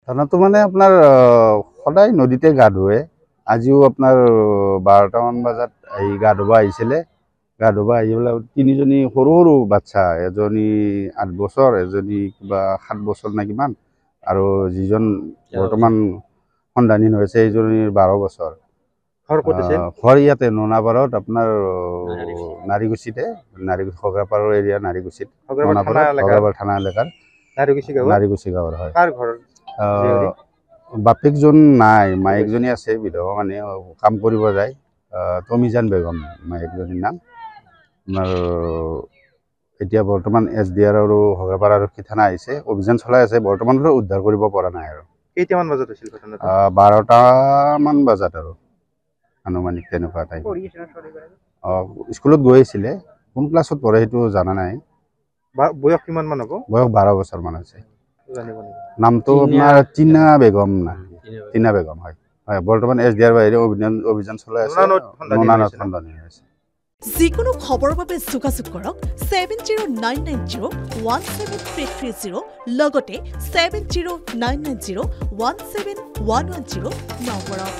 ধাৰণাটো মানে আপোনাৰ সদায় নদীতে গা ধুৱে। আজিও আপোনাৰ 12টামান বজাত আহি গা ধুব আহিছিলে। গা ধুব আহি পেলাই তিনিজনী সৰু সৰু বাচ্চা, এজনী 8 বছৰ, এজনী কিবা 7 বছৰ নে কিমান, আৰু যিজন বৰ্তমান সন্ধানহীন হৈছে এইজনীৰ 12 বছৰ। ঘৰ ইয়াতে নোনাপাৰত, আপোনাৰ নাৰীকুছিতে, খগৰাপাৰৰ এৰিয়া নাৰীকুছিত, খগৰাপাৰ থানা এলেকাৰ নাৰীকুছি গাঁৱৰ হয়। বাপেকজন নাই, মায়েকজনী আছে, বিধৱা মানে কাম কৰিব যায়। তমিজান বেগম মায়েকজনীৰ নাম। আপোনাৰ এতিয়া বৰ্তমান SDR আৰু খগৰাপাৰ আৰক্ষী থানা আহিছে, অভিযান চলাই আছে। বৰ্তমানলৈ উদ্ধাৰ কৰিব পৰা নাই। আৰু কেইটামান বজাত হৈছিল ঘটনাটো? 12টামান বজাত আৰু আনুমানিক তেনেকুৱা টাইম। স্কুলত গৈ আছিলে। কোন ক্লাছত পঢ়ে সেইটো জানা নাই। বয়স কিমান মান হ'ব? বয়স 12 বছৰমান হৈছে। নামটো আপোনাৰ টিনা বেগম না, টিনা বেগম হয়। হয়, বৰ্তমান SDR বাহিৰে অভিযান চলাই আছে। সন্ধানহীন হৈছে। যিকোনো খবৰৰ বাবে যোগাযোগ কৰক 7099017330 লগতে 7099017110 নম্বৰত।